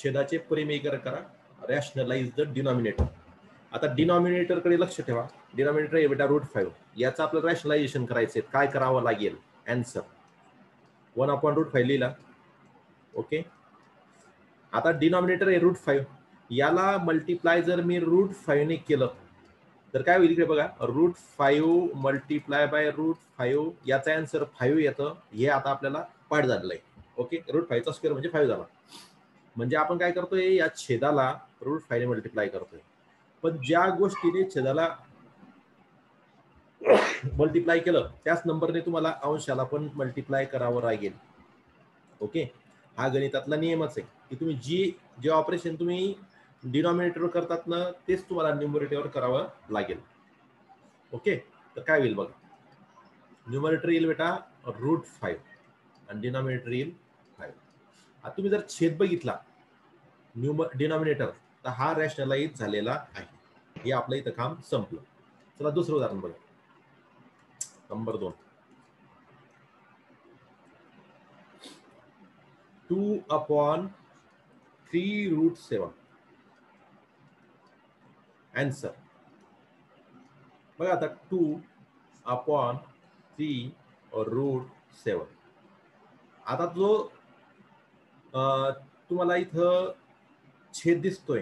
छेदाचे परिमेयकरण करा, rationalise the denominator. आता डिनॉमिनेटर कडे लक्ष ठेवा. डिनॉमिनेटर आहे बेटा √5. याचं आपलं रॅशनलायझेशन करायचंय. काय करावं लागेल? आन्सर 1/√5 लिहिला. ओके. आता डिनॉमिनेटर आहे √5. याला मल्टिप्लाय जर मी √5 ने केलं तर काय होईल? इकडे बघा, √5 मल्टिप्लाय बाय √5, याचा आन्सर 5 येतं. हे आता आपल्याला पाठ झालेलं आहे. ओके. √5 चा स्क्वेअर म्हणजे 5 झाला. म्हणजे आपण काय करतोय? या छेदाला √5 ने मल्टिप्लाय करतोय. पण ज्या गोष्टीने छेदाला मल्टिप्लाय केलं त्याच नंबरने तुम्हाला अंशाला पण मल्टिप्लाय करावं लागेल. ओके. हा गणितातला नियमच आहे की तुम्ही जे ऑपरेशन तुम्ही डिनॉमिनेटरवर करतात ना, तेच तुम्हाला न्यूमरेटरवर करावं लागेल. ओके. तर काय होईल बघा, न्यूमरेटर येईल बेटा √5 आणि डिनॉमिनेटर येईल 5. आता तुम्ही जर छेद बघितला डिनॉमिनेटर, तर हा रॅशनलाइज झालेला आहे. हे आपलं इथं काम संपलं. चला दुसरं उदाहरण बघा. नंबर 2. 2/3√7. आन्सर बघा आता 2/3√7. आता जो तुम्हाला इथं छेद दिसतोय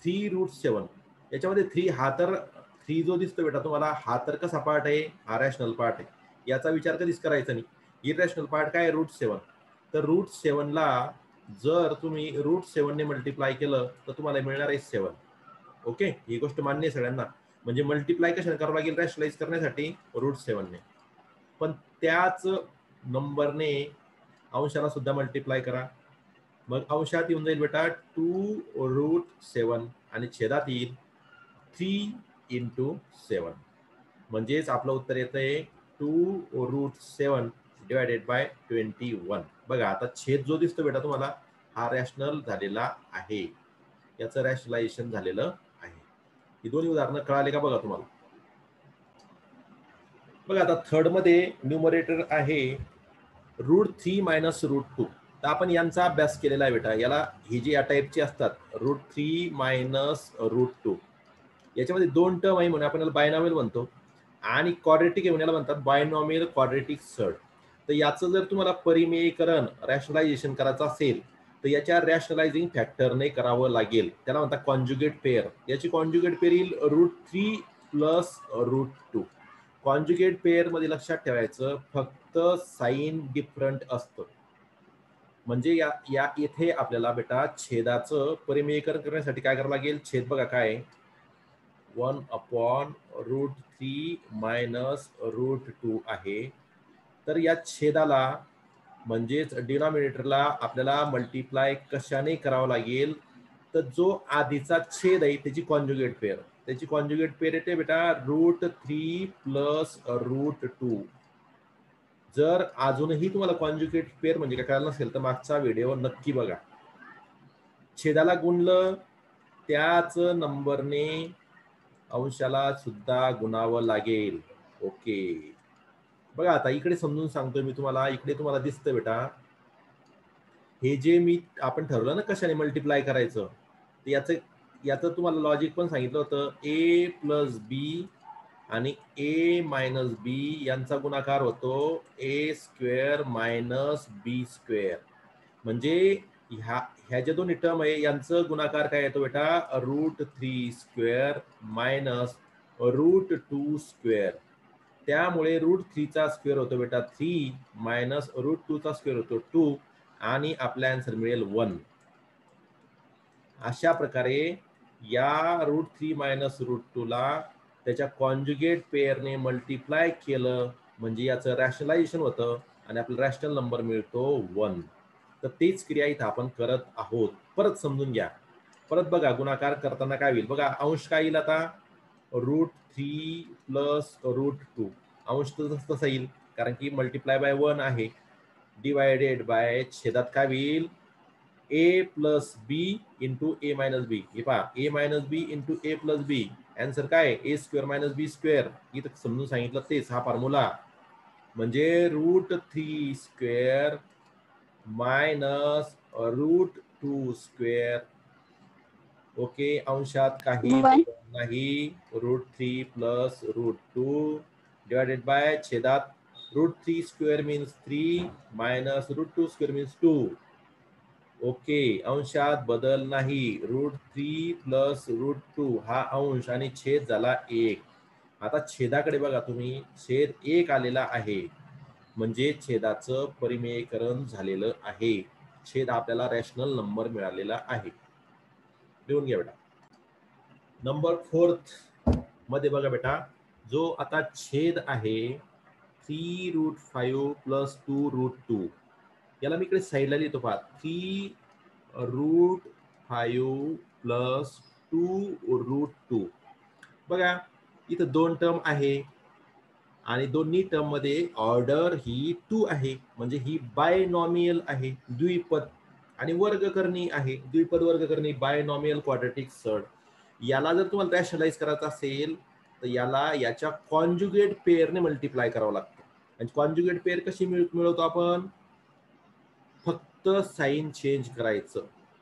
3√7, याच्यामध्ये 3 हा तर 3 जो दिसतोय बेटा तुम्हाला, हा तर कसा पार्ट आहे? हा रॅशनल पार्ट आहे. याचा विचार कधीच करायचा नाही. इरॅशनल पार्ट काय आहे? √7. तर √7 ला जर तुम्ही √7 ने मल्टिप्लाय केलं तर तुम्हाला मिळणार आहे 7. ओके. ही गोष्ट मान्य आहे सगळ्यांना. म्हणजे मल्टिप्लाय कशाने करावं लागेल? रॅशनलाइज करण्यासाठी √7 ने. पण त्याच नंबरने अंशाला सुद्धा मल्टिप्लाय करा. मग अंशात येऊन जाईल बेटा 2√7 आणि छेदात येईल 3/7. म्हणजेच आपलं उत्तर येतंय 2√7 डिवायडेड बाय 21. बघा आता छेद जो दिसतो बेटा तुम्हाला, हा रॅशनल झालेला आहे. याचं रॅशनलायझेशन झालेलं आहे. ही दोन्ही उदाहरणं कळाले का बघा तुम्हाला? बघा आता थर्ड मध्ये न्यूमरेटर आहे √3 - √2. तर आपण यांचा अभ्यास केलेला आहे बेटा. याला ही जी या टाईपची असतात √3 - √2, याच्यामध्ये 2 टर्म आहे म्हणून आपण याला बायनॉमियल म्हणतो, आणि क्वाड्रेटिक आहे म्हणून याला म्हणतात बायनॉमियल क्वाड्रेटिक सर्ड. तर याचं जर तुम्हाला परिमेयीकरण रॅशनलायझेशन करायचं असेल तर याच्या रॅशनलायझिंग फॅक्टरने करावं लागेल. त्याला म्हणतात कॉन्जुगेट पेअर. याची कॉन्जुगेट पेअर येईल √3 + √2. कॉन्जुगेट पेअर मध्ये लक्षात ठेवायचं फक्त साइन डिफरंट असतं. म्हणजे या इथे आपल्याला बेटा छेदाचं परिमेयीकरण करण्यासाठी काय करावं लागेल? छेद बघा काय, 1/√3 - √2 आहे. तर या छेदाला म्हणजेच डिनॉमिनेटरला आपल्याला मल्टिप्लाय कशाने करावं लागेल? तर जो आधीचा छेद आहे त्याची कॉन्जुगेट पेअर. त्याची कॉन्जुगेट पेअर येते बेटा √3 + √2. जर अजूनही तुम्हाला कॉन्जुगेट पेअर म्हणजे काय कळलं नसेल तर मागचा व्हिडिओ नक्की बघा. छेदाला गुणलं त्याच नंबरने अंशाला सुद्धा गुणावं लागेल. ओके. बघा आता इकडे समजून सांगतोय मी तुम्हाला. इकडे तुम्हाला दिसतं बेटा, हे जे आपण ठरवलं ना कशाने मल्टिप्लाय करायचं, तर याचं तुम्हाला लॉजिक पण सांगितलं होतं. a + b आणि a - b यांचा गुणाकार होतो a² - b². म्हणजे ह्या ज्या दोन्ही टर्म आहे यांचं गुणाकार काय येतो बेटा? √3² - √2². त्यामुळे √3 चा स्क्वेअर होतो बेटा 3 - √2 चा स्क्वेअर होतो 2 आणि आपला आन्सर मिळेल 1. अशा प्रकारे या √3 - √2 ला त्याच्या कॉन्जुगेट पेअरने मल्टिप्लाय केलं म्हणजे याचं रॅशनलायझेशन होतं आणि आपला रॅशनल नंबर मिळतो 1. तर तीच क्रिया इथं आपण करत आहोत. परत समजून घ्या. परत बघा गुणाकार करताना काय होईल बघा. अंश काय येईल आता? √3 + √2. अंश तसा येईल कारण की मल्टिप्लाय बाय 1 आहे. डिवायडेड बाय छेदात काय होईल? a + b × a - b. हे पहा a - b × a + b. Answer काय? a² - b². इथं समजून सांगितलं तेच हा फॉर्म्युला. म्हणजे √3² - 2 स्क्वेअर. ओके, अंशात काही 1 नाही. √3 प्लस √2 डिवायडेड बाय छेदात √3 square means 3 minus √2 square means 2. Okay, अंशात बदल नाही. √3 प्लस √2 हा अंश आणि छेद झाला 1. आता छेदाकडे बघा तुम्ही, छेद 1 आलेला आहे म्हणजे छेदाचं परिमेयकरण झालेलं आहे. छेद आपल्याला रॅशनल नंबर मिळालेला आहे. लिहून घ्या बेटा. नंबर 4 मध्ये बघा बेटा, जो आता छेद आहे 3√5 प्लस 2√2, याला मी इकडे साईडला लिहितो पहा. 3√5 प्लस 2√2. बघा इथं 2 टर्म आहे आणि दोन्ही टर्म मध्ये ऑर्डर ही 2 आहे, म्हणजे ही बायनॉमियल आहे, द्विपद आणि वर्गकरणी आहे. द्विपद वर्गकरणी बायनॉमियल क्वाड्रॅटिक सर्ड. याला जर तुम्हाला रॅशनलाइज करायचं असेल तर याला याच्या कॉन्जुगेट पेअरने मल्टिप्लाय करावं लागतं. आणि कॉन्जुगेट पेअर कशी मिळवतो आपण? फक्त साइन चेंज करायचं.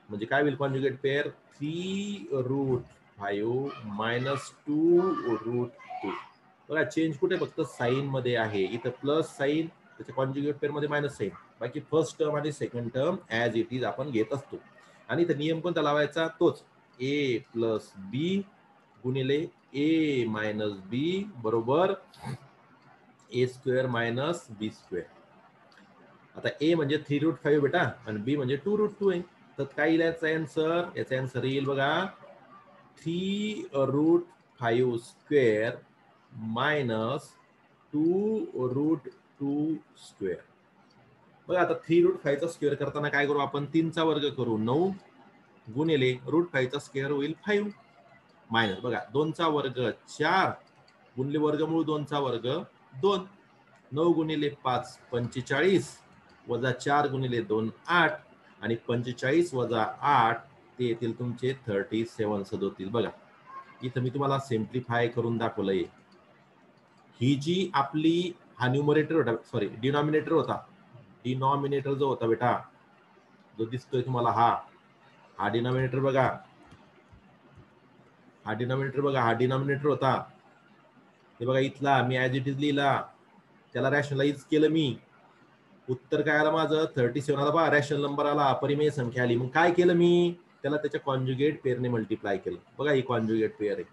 म्हणजे काय होईल कॉन्जुगेट पेअर? 3√5 मायनस 2√2. बघा चेंज कुठे? फक्त साइन मध्ये आहे. इथं प्लस साइन, त्याच्या कॉन्जुगेट पेअर मध्ये मायनस साइन. बाकी फर्स्ट टर्म आणि second term as it is आपण घेत असतो. आणि इथं नियम कोणता लावायचा? तोच, ए प्लस बी गुणिले ए मायनस बी बरोबर ए स्क्वेअर मायनस बी स्क्वेअर. आता ए म्हणजे 3√5 बेटा आणि बी म्हणजे 2√2 आहे. तर काय येईल याचा आन्सर? याचा आन्सर येईल बघा 3√5 स्क्वेअर मायनस 2√2 स्क्वेअर. बघा आता 3√5 चा स्क्वेअर करताना काय करू आपण? 3 चा वर्ग करू, 9 गुणिले √5 चा स्क्वेअर होईल 5 मायनस बघा 2 चा वर्ग 4 गुणिले वर्गमूळ 2 चा वर्ग 2. 9 गुणिले 5 45 वजा 4 गुणिले 2 8 आणि 45 वजा 8 ते येतील तुमचे 37 सदोतील. बघा इथं मी तुम्हाला सिम्प्लिफाय करून दाखवलंय. ही जी आपली हा न्यूमरेटर होता, सॉरी डिनॉमिनेटर होता. डिनॉमिनेटर जो होता बेटा, जो दिसतोय तुम्हाला हा डिनॉमिनेटर बघा. हा डिनॉमिनेटर होता. हे बघा इथला मी ऍज इट इज लिहिला, त्याला रॅशनलाइज केलं मी. उत्तर काय आलं माझं? 37 आला. बघा रॅशनल नंबर आला, अपरिमेय संख्या आली. मग काय केलं मी? त्याला त्याच्या कॉन्जुगेट पेअरने मल्टिप्लाय केलं. बघा ही कॉन्जुगेट पेअर आहे.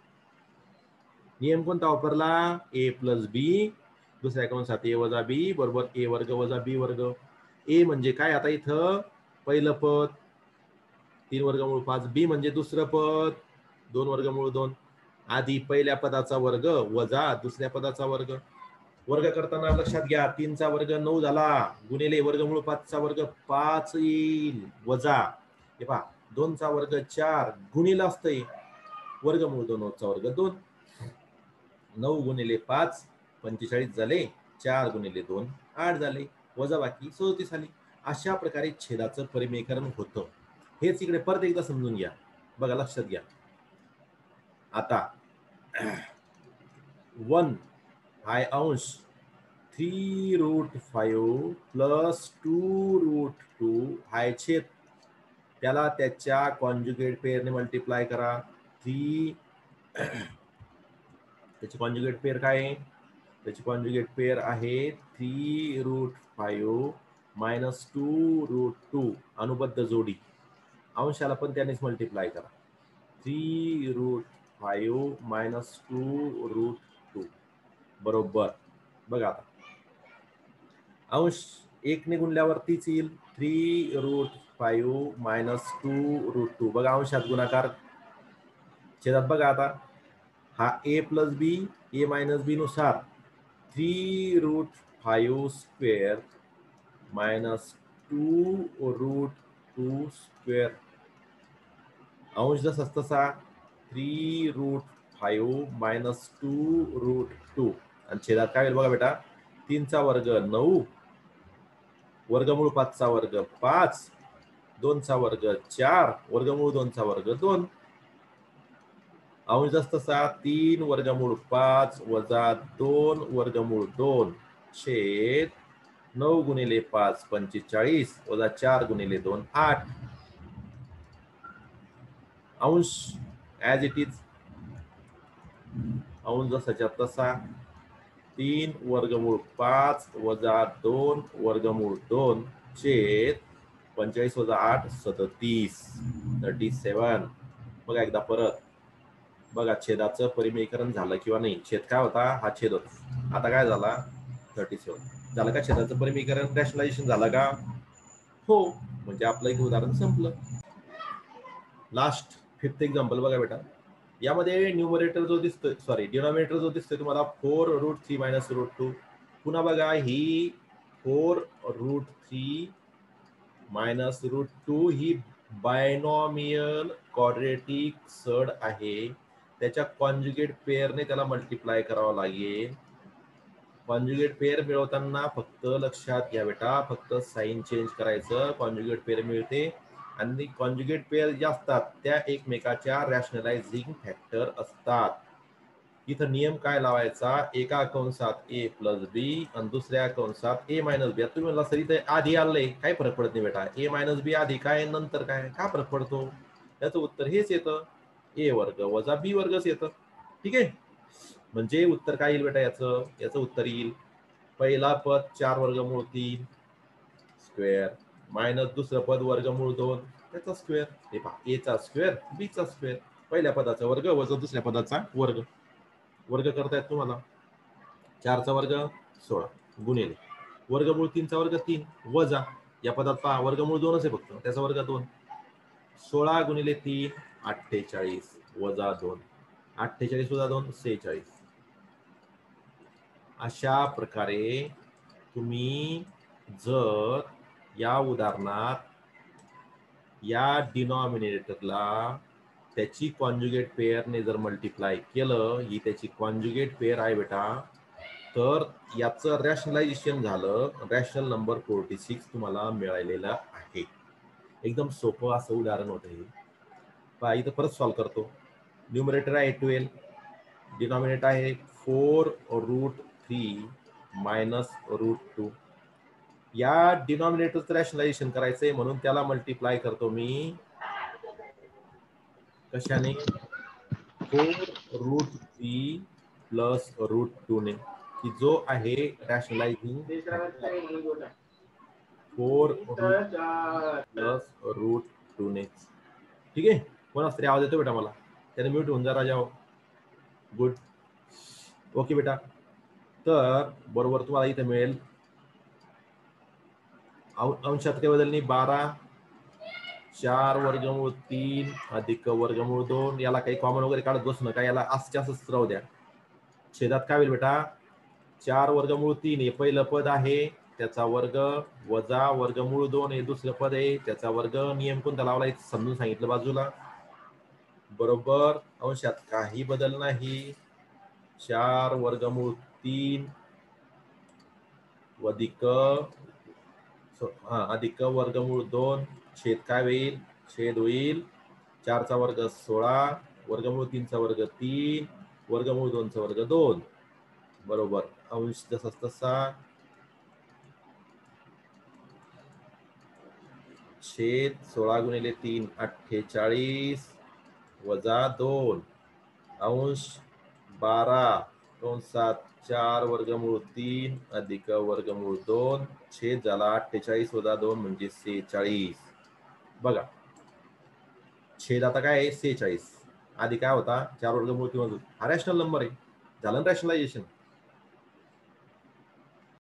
नियम कोणता वापरला? ए प्लस बी दुसऱ्या कंसात ए वजा बी बरोबर ए वर्ग वजा बी वर्ग. ए म्हणजे काय? आता इथं पहिलं पद 3 वर्गमूळ 5, बी म्हणजे दुसरं पद 2 वर्गमूळ 2. आधी पहिल्या पदाचा वर्ग वजा दुसऱ्या पदाचा वर्ग. वर्ग करताना लक्षात घ्या 3 चा वर्ग 9 झाला गुणिले वर्गमूळ 5 चा वर्ग 5 येईल वजा हे पहा 2 चा वर्ग 4 गुणिले असतंय वर्गमूळ 2 चा वर्ग 2. 9 गुणिले 5 45 झाले, 4 गुणिले 2 8 झाले, वजा बाकी 37 आले. अशा प्रकारे छेदाचं परिमेयकरण होतं. हेच इकडे परत एकदा समजून घ्या. बघा लक्षात घ्या. आता 1 हाय अंश 3√5 प्लस 2√2 हाय छेद, त्याला त्याच्या कॉन्जुगेट पेअरने मल्टिप्लाय करा. 3 त्याची कॉन्जुगेट पेअर काय आहे? त्याची कॉन्जुगेट पेअर आहे 3√5 मायनस 2√2 अनुबद्ध जोडी. अंशाला पण त्यानेच मल्टिप्लाय करा. 3√5 मायनस 2√2 बरोबर. बघा आता अंश 1 ने गुणल्यावर तीच येईल 3√5 मायनस 2√2. बघा अंशात गुणाकार, छेदात बघा आता हा ए प्लस बी ए मायनस बी नुसार 3√5 स्क्वेअर मायनस 2√2 स्क्वेअर. अंश जसा तसा 3√5 मायनस 2√2 आणि छेदात काय होईल बघा बेटा 3 चा वर्ग 9 वर्गमूळ 5 चा वर्ग 5 2 चा वर्ग 4 वर्गमूळ 2 चा वर्ग 2. अंश जसा तसा 3 वर्गमूळ 5 वजा 2 वर्गमूळ 2 छेद 9 गुणिले 5 45 वजा 4 गुणिले 2 8. अंश ॲज इट इज, अंश जसाच्या तसा, 3 वर्गमूळ 5 वजा 2 वर्गमूळ 2 छेद 45 वजा 8 37 37. बघा एकदा परत बघा छेदाचं परिमीकरण झालं किंवा नाही. छेद काय होता, हा छेद होता, आता काय झाला 37 झालं का. छेदाचं परिमीकरण रॅशनलायझेशन झालं का, हो. म्हणजे आपलं एक उदाहरण संपलं. लास्ट 5th एक्झाम्पल बघा बेटा. यामध्ये न्यूमरेटर जो दिसतोय, सॉरी डिनॉमिनेटर जो दिसतोय तुम्हाला 4√3 मायनस √2. पुन्हा बघा ही 4√3 मायनस √2 ही बायनॉमियल क्वाड्रेटिक सड आहे. त्याच्या कॉन्जुगेट पेअरने त्याला मल्टिप्लाय करावं लागेल. कॉन्जुगेट पेअर मिळवताना फक्त लक्षात घ्या बेटा, फक्त साइन चेंज करायचं, कॉन्जुगेट पेअर मिळते. आणि कॉन्जुगेट पेअर ज्या असतात त्या एकमेकाच्या रॅशनलायझिंग फॅक्टर असतात. इथं नियम काय लावायचा, एका कंसात ए प्लस बी आणि दुसऱ्या कंसात ए मायनस बी. तुम्ही म्हणला सर इथं आधी आलंय, काय फरक पडत नाही बेटा, ए मायनस बी आधी काय नंतर काय, का फरक पडतो. त्याचं उत्तर हेच येतं, ए वर्ग वजा बी वर्गच येतं. ठीक आहे. म्हणजे उत्तर काय येईल बेटा, याचं उत्तर येईल पहिला पद 4 वर्गमूळ 3 स्क्वेअर मायनस दुसरं पद वर्गमूळ 2 त्याचा स्क्वेअर. हे पहा, ए चा स्क्वेअर बी चा स्क्वेअर, पहिल्या पदाचा वर्ग वजा दुसऱ्या पदाचा वर्ग. वर्ग करतायत तुम्हाला, 4 चा वर्ग 16 गुणिले वर्गमूळ 3 चा वर्ग 3 वजा या पदात पहा वर्गमूळ 2च आहे फक्त, त्याचा वर्ग 2. 16 गुणिले 3 48 वजा 2 48 वजा 2 46. अशा प्रकारे तुम्ही जर या उदाहरणात या डिनॉमिनेटरला त्याची कॉन्जुगेट पेअरने जर मल्टिप्लाय केलं, ही त्याची कॉन्जुगेट पेअर आहे बेटा, तर याचं रॅशनलायझेशन झालं, रॅशनल नंबर 46 तुम्हाला मिळालेला आहे. एकदम सोपं असं उदाहरण होतं हे. पहा इथं परत सॉल्व्ह करतो. न्यूमरेटर आहे 12, डिनॉमिनेटर आहे 4√3 मायनस √2. या डिनॉमिनेटरचं रॅशनलायझेशन करायचंय म्हणून त्याला मल्टिप्लाय करतो मी कशाने, 4√3 प्लस √2 ने, की जो आहे रॅशनलायझिंग 4 प्लस √2 ने. ठीक आहे. कोणाच तरी आवाज येतो बेटा मला, त्याने म्यूट होऊन जा राजा. गुड. ओके बेटा. तर बरोबर तुम्हाला इथे मिळेल अंशात काही बदल नाही, 12 4 वर्गमूळ 3 अधिक वर्गमूळ 2. याला काही कॉमन वगैरे काढत बसू नका, याला असंच राहू द्या. छेदात काय होईल बेटा, 4 वर्गमूळ 3 हे पहिलं पद आहे त्याचा वर्ग वजा वर्गमूळ 2 हे दुसरं पद आहे त्याचा वर्ग. नियम कोणता लावलाय समजून सांगितलं बाजूला. बरोबर. अंशात काही बदल नाही. 4 वर्गमूळ 3 अधिक वर्गमूळ 2 छेद काय होईल, छेद होईल 4 चा वर्ग 16 वर्गमूळ 3 चा वर्ग 3 वर्गमूळ 2 चा वर्ग 2. बरोबर. अंश जसा तसा छेद 16 गुणिले 3 48 वजा 2 अंश 12 कंसात 4 वर्गमूळ 3 अधिक वर्गमूळ 2 छेद झाला 48 वजा 2 म्हणजे 46. बघा छेद आता काय आहे 46, आधी काय होता 4 वर्गमूळ 3, हा रॅशनल नंबर आहे, झालं रॅशनलायझेशन.